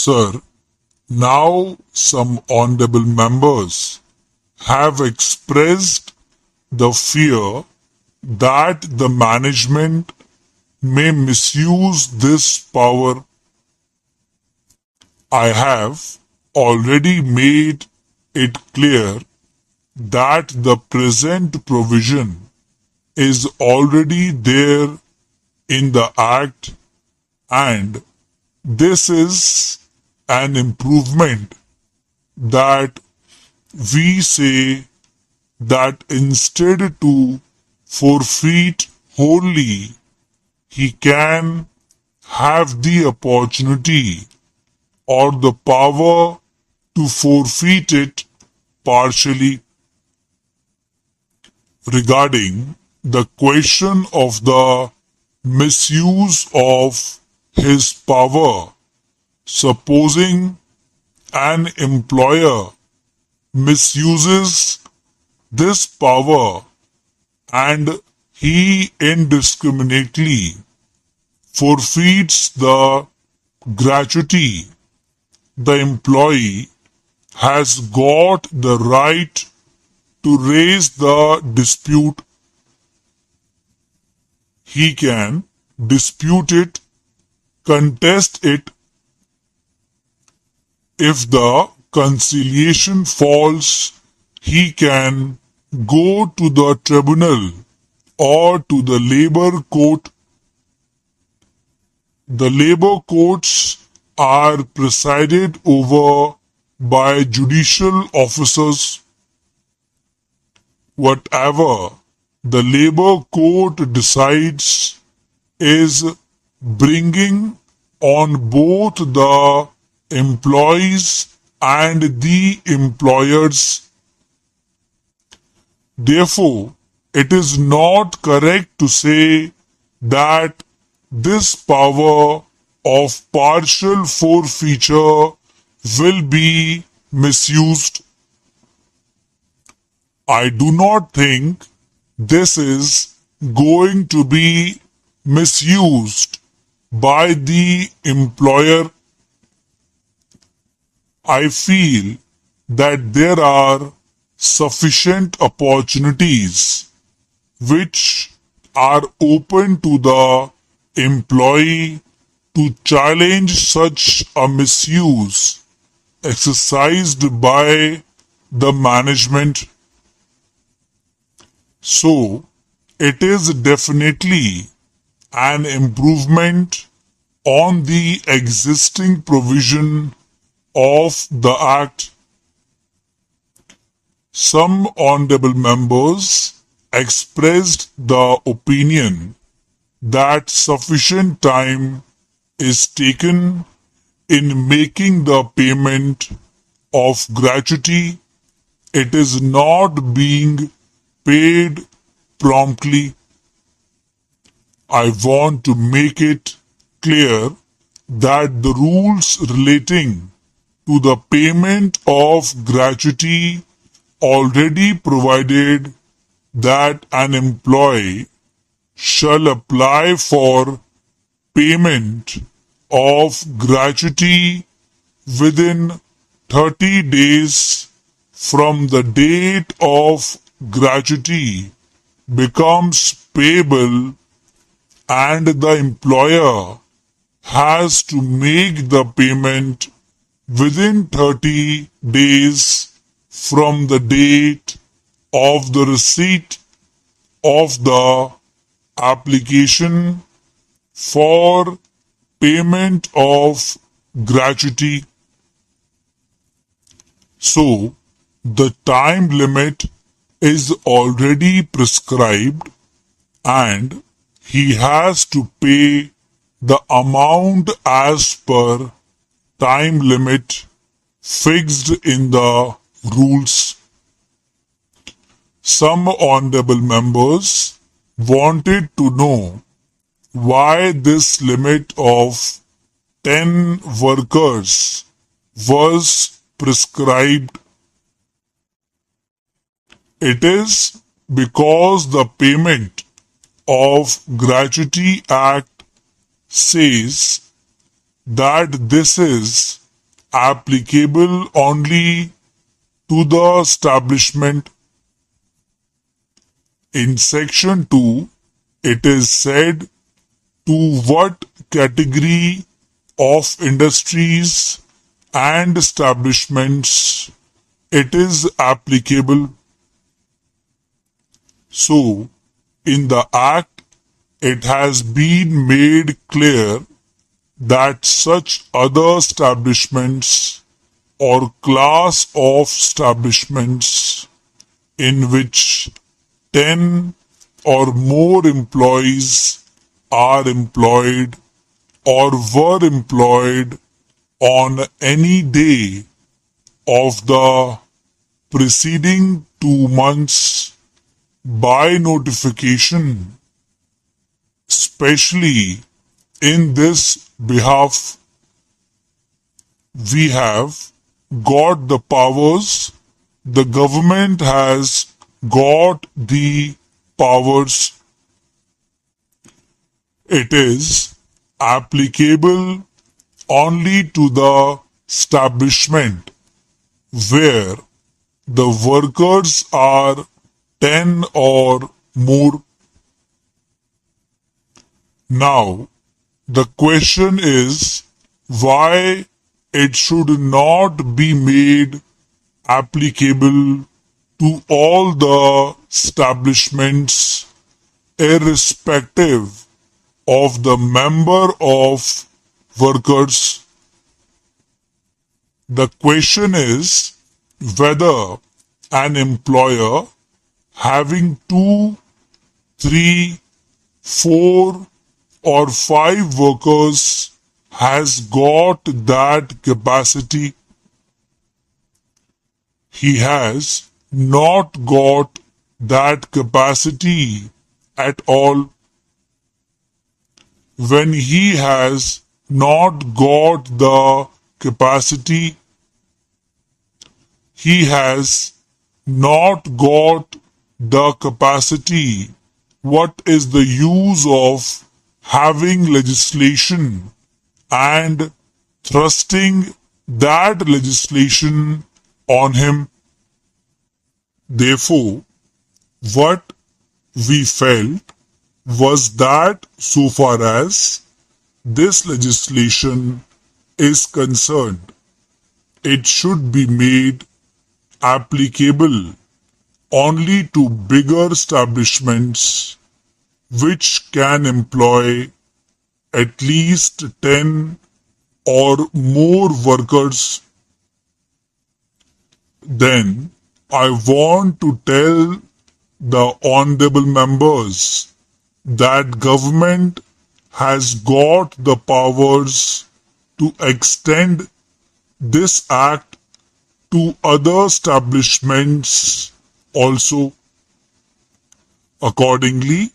Sir, now some honorable members have expressed the fear that the management may misuse this power. I have already made it clear that the present provision is already there in the Act, and this is an improvement that we say that instead to forfeit wholly, he can have the opportunity or the power to forfeit it partially. Regarding the question of the misuse of his power, supposing an employer misuses this power and he indiscriminately forfeits the gratuity, the employee has got the right to raise the dispute. He can dispute it, contest it. If the conciliation falls, he can go to the tribunal or to the labor court. The labor courts are presided over by judicial officers. Whatever the labor court decides is bringing on both the employees and the employers. Therefore, it is not correct to say that this power of partial forfeiture will be misused. I do not think this is going to be misused by the employer. I feel that there are sufficient opportunities which are open to the employee to challenge such a misuse exercised by the management. So, it is definitely an improvement on the existing provision of the Act. Some honorable members expressed the opinion that sufficient time is taken in making the payment of gratuity. It is not being paid promptly. I want to make it clear that the rules relating to the payment of gratuity already provided that an employee shall apply for payment of gratuity within 30 days from the date of gratuity becomes payable, and the employer has to make the payment within 30 days from the date of the receipt of the application for payment of gratuity. So, the time limit is already prescribed and he has to pay the amount as per time limit fixed in the rules. Some honorable members wanted to know why this limit of 10 workers was prescribed. It is because the Payment of Gratuity Act says that this is applicable only to the establishment. In section 2, it is said to what category of industries and establishments it is applicable. So, in the Act, it has been made clear that such other establishments or class of establishments in which 10 or more employees are employed or were employed on any day of the preceding 2 months by notification, especially in this behalf, we have got the powers, the government has got the powers. It is applicable only to the establishment where the workers are 10 or more. Now, the question is why it should not be made applicable to all the establishments irrespective of the member of workers. The question is whether an employer having 2, 3, 4 or 5 workers has got that capacity. He has not got that capacity at all. When he has not got the capacity, he has not got the capacity. What is the use of having legislation and thrusting that legislation on him? Therefore, what we felt was that so far as this legislation is concerned, it should be made applicable only to bigger establishments which can employ at least 10 or more workers. Then I want to tell the honorable members that government has got the powers to extend this act to other establishments also. Accordingly,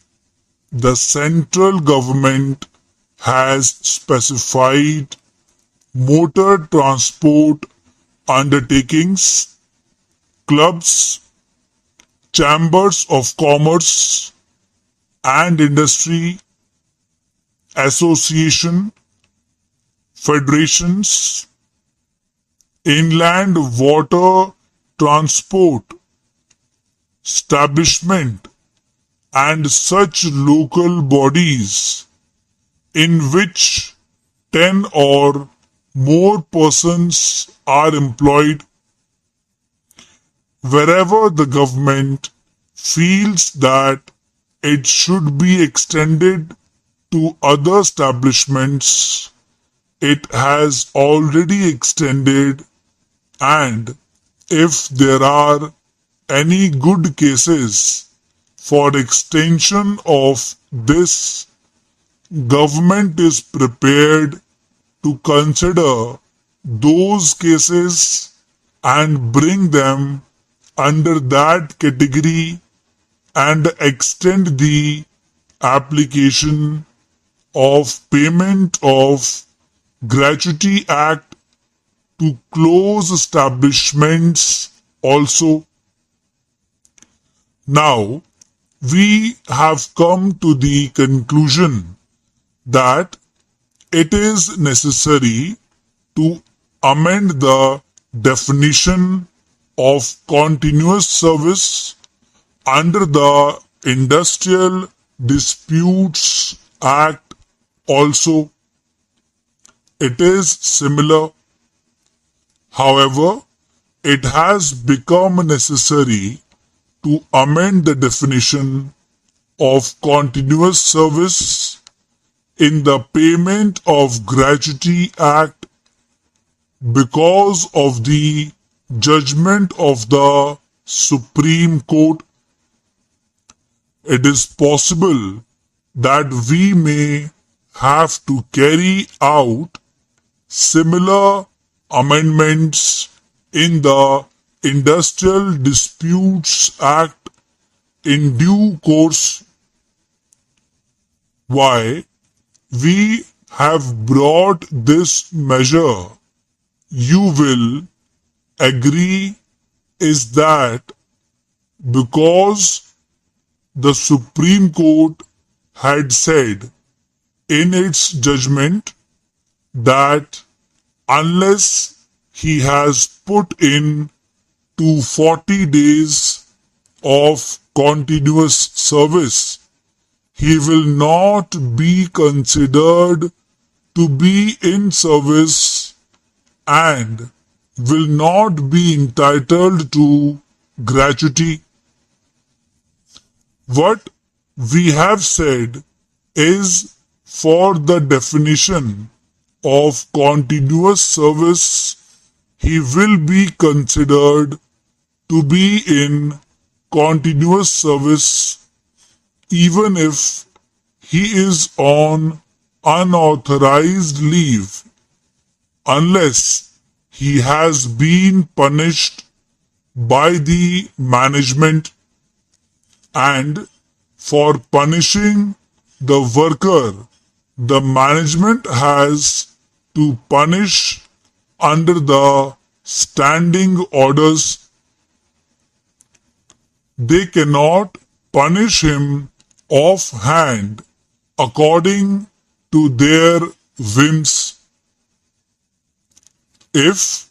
the central government has specified motor transport undertakings, clubs, chambers of commerce and industry, association, federations, inland water transport establishment and such local bodies in which 10 or more persons are employed. Wherever the government feels that it should be extended to other establishments, it has already extended, and if there are any good cases for extension of this, government is prepared to consider those cases and bring them under that category and extend the application of payment of gratuity act to close establishments also. Now, we have come to the conclusion that it is necessary to amend the definition of continuous service under the Industrial Disputes Act also. It is similar. However, it has become necessary to amend the definition of continuous service in the Payment of Gratuity Act because of the judgment of the Supreme Court. It is possible that we may have to carry out similar amendments in the Industrial Disputes Act in due course. Why we have brought this measure, you will agree, is that because the Supreme Court had said in its judgment that unless he has put in to 40 days of continuous service, he will not be considered to be in service and will not be entitled to gratuity. What we have said is for the definition of continuous service, he will be considered to be in continuous service even if he is on unauthorized leave, unless he has been punished by the management, and for punishing the worker, the management has to punish under the standing orders. They cannot punish him offhand according to their whims. If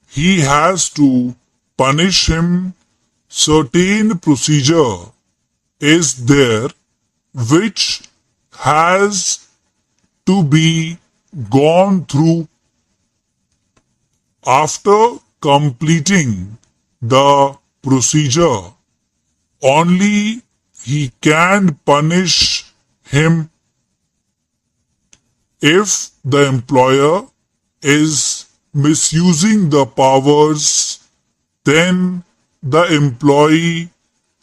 he has to punish him, certain procedure is there which has to be gone through. After completing the procedure, only he can punish him. If the employer is misusing the powers, then the employee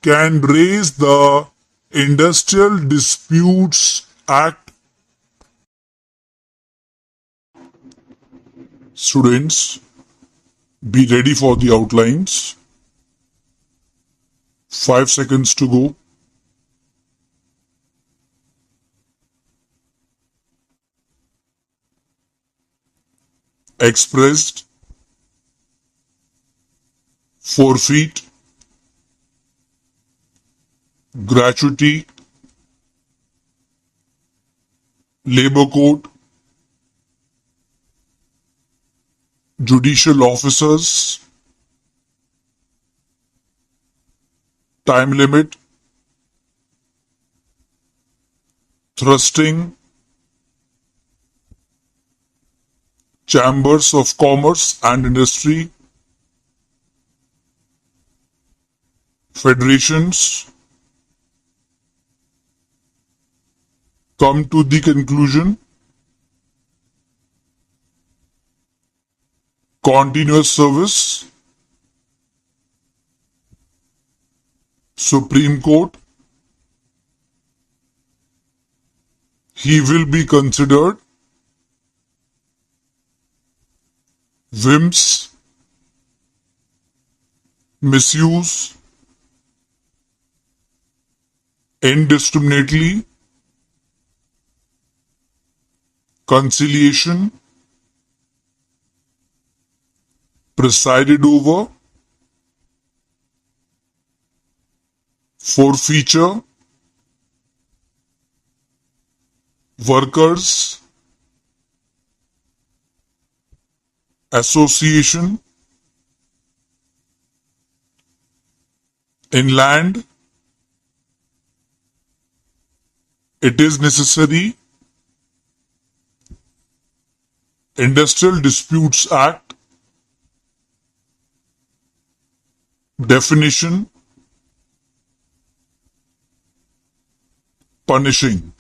can raise the Industrial Disputes Act. Students, be ready for the outlines. 5 seconds to go. Expressed, forfeit, gratuity, labor code, judicial officers, time limit, thrusting, chambers of commerce and industry, federations. Come to the conclusion. Continuous service, Supreme Court, he will be considered. Whims, misuse, indiscriminately, conciliation, presided over, forfeiture, workers, association, inland, it is necessary, Industrial Disputes Act, definition, punishing.